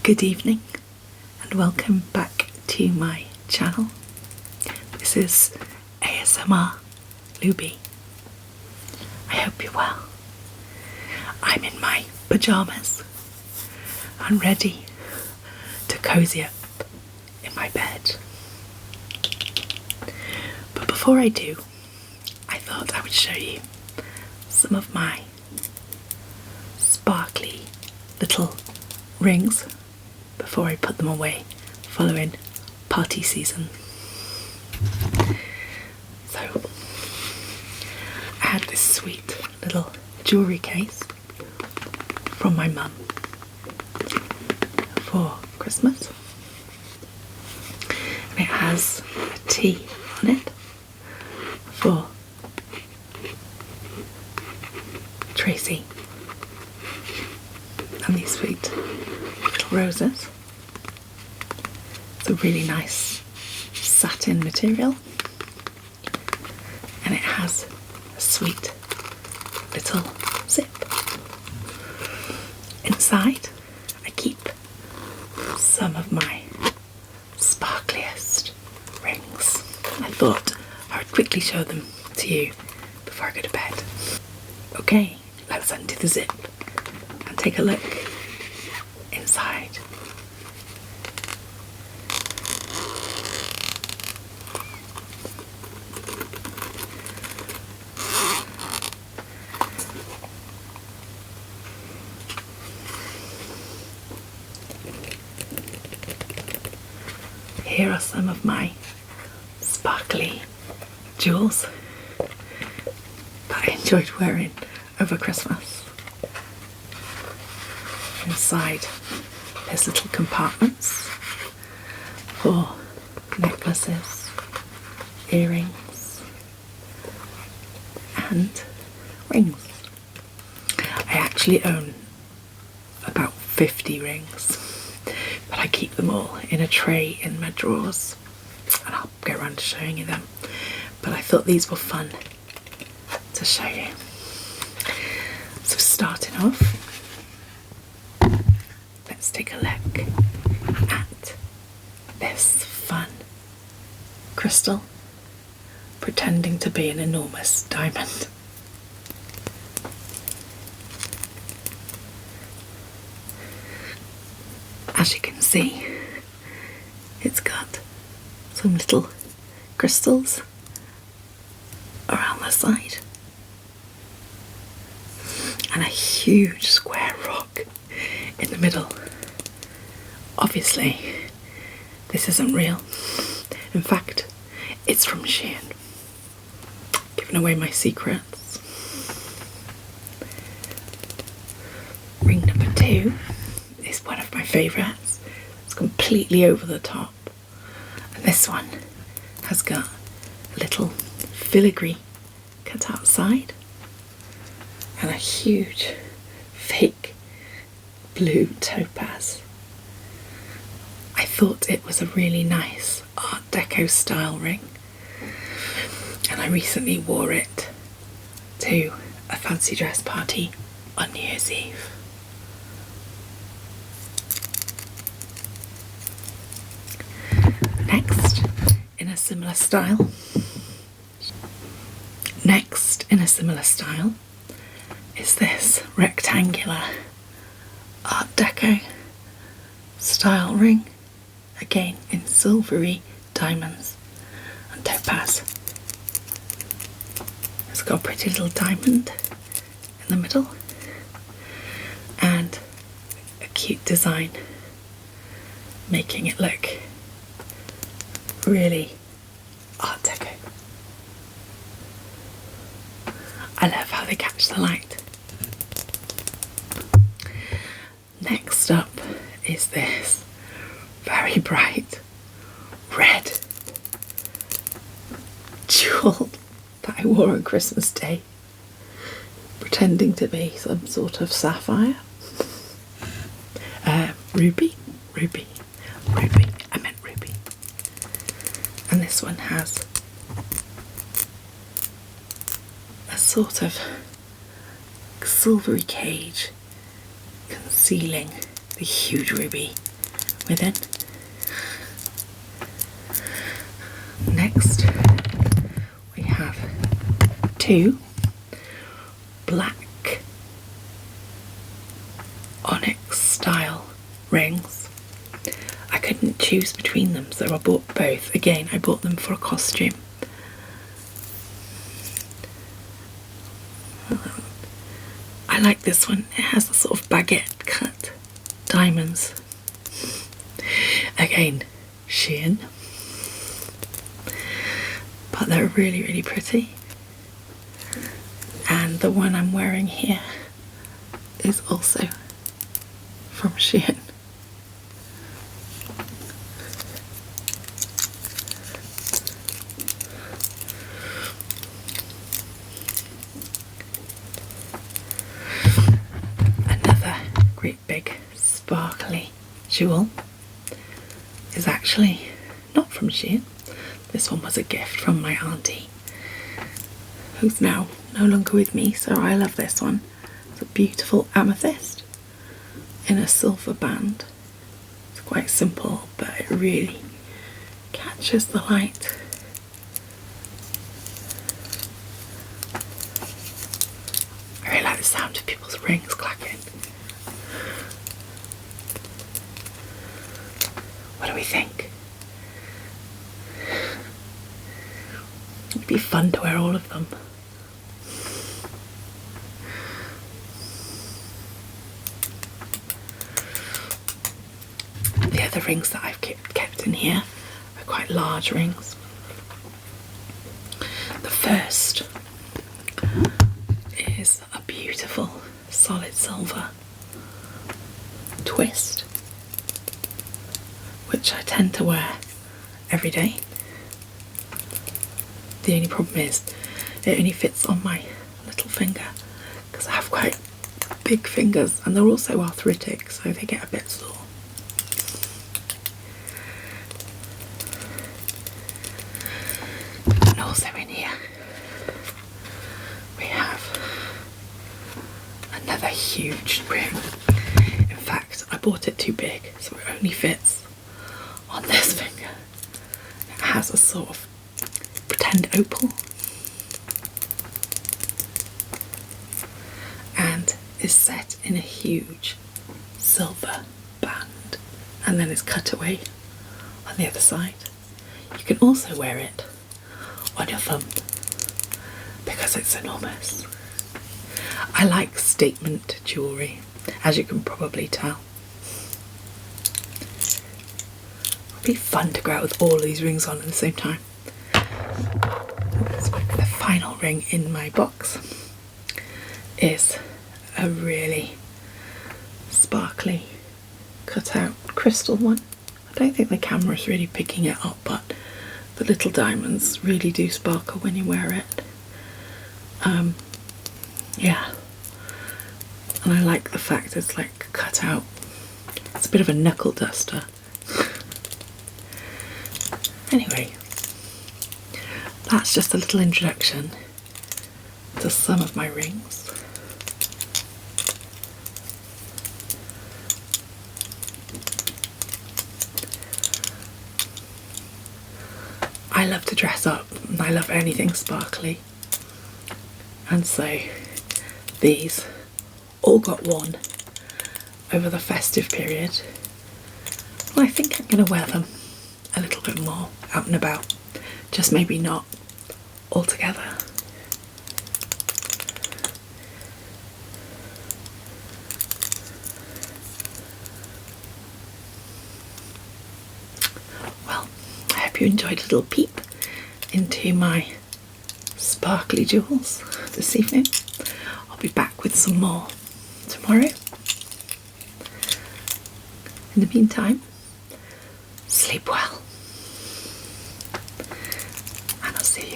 Good evening and welcome back to my channel. This is ASMR Luby. I hope you're well. I'm in my pyjamas and ready to cozy up in my bed. But before I do, I thought I would show you some of my sparkly little rings before I put them away following party season. So I had this sweet little jewellery case from my mum for Christmas, and it has a T on it for Tracy and these sweet little roses. It's a really nice satin material and it has a sweet little zip. Inside I keep some of my sparkliest rings. I thought I would quickly show them to you before I go to bed. Okay, let's undo the zip and take a look inside. Here are some of my sparkly jewels that I enjoyed wearing over Christmas. Inside there's little compartments for necklaces, earrings and rings. I actually own about 50 rings, but I keep them all in a tray in my drawers and I'll go around to showing you them, but I thought these were fun to show you. So starting off, let's take a look at this fun crystal pretending to be an enormous diamond. As you can see, it's got some little crystals around the side and a huge square rock in the middle. Obviously, this isn't real. In fact, it's from Shein. Giving away my secrets. Ring number 2 is one of my favourites. It's completely over the top. And this one has got a little filigree cut outside and a huge fake blue topaz. I thought it was a really nice Art Deco style ring, and I recently wore it to a fancy dress party on New Year's Eve. Next, in a similar style, is this rectangular Art Deco style ring, again in silvery diamonds and topaz. It's got a pretty little diamond in the middle and a cute design, making it look really Art Deco. I love how they catch the light. Next up is this very bright red jewel that I wore on Christmas Day, pretending to be some sort of sapphire. Ruby. I meant ruby. And this one has a sort of silvery cage concealing the huge ruby within. Next, we have 2 black onyx style rings. I couldn't choose between them, so I bought both. Again, I bought them for a costume. I like this one. It has a sort of baguette cut diamonds. Again, Shein. But they're really, really pretty. And the one I'm wearing here is also from Shein. Another great big sparkly jewel is actually not from Shein. This one was a gift from my auntie, who's now no longer with me, so I love this one. It's a beautiful amethyst in a silver band. It's quite simple, but it really catches the light. I really like the sound of people's rings clacking. What do we think? It'd be fun to wear all of them. The other rings that I've kept in here are quite large rings. The first is a beautiful solid silver twist, which I tend to wear every day. The only problem is it only fits on my little finger because I have quite big fingers and they're also arthritic, so they get a bit sore. And also in here we have another huge ring. In fact, I bought it too big, so it only fits on this finger. It has a sort of pretend opal and is set in a huge silver band, and then it's cut away on the other side. You can also wear it on your thumb because it's enormous. I like statement jewellery, as you can probably tell. It'd be fun to go out with all these rings on at the same time. The final ring in my box is a really sparkly cut out crystal one. I don't think the camera's really picking it up, but the little diamonds really do sparkle when you wear it. Yeah, and I like the fact it's like cut out. It's a bit of a knuckle duster. Anyway, that's just a little introduction to some of my rings. I love to dress up and I love anything sparkly, and so these all got worn over the festive period. Well, I think I'm going to wear them a little bit more out and about, just maybe not all together. Well, I hope you enjoyed a little peep into my sparkly jewels this evening. I'll be back with some more tomorrow. In the meantime, sleep well, and I'll see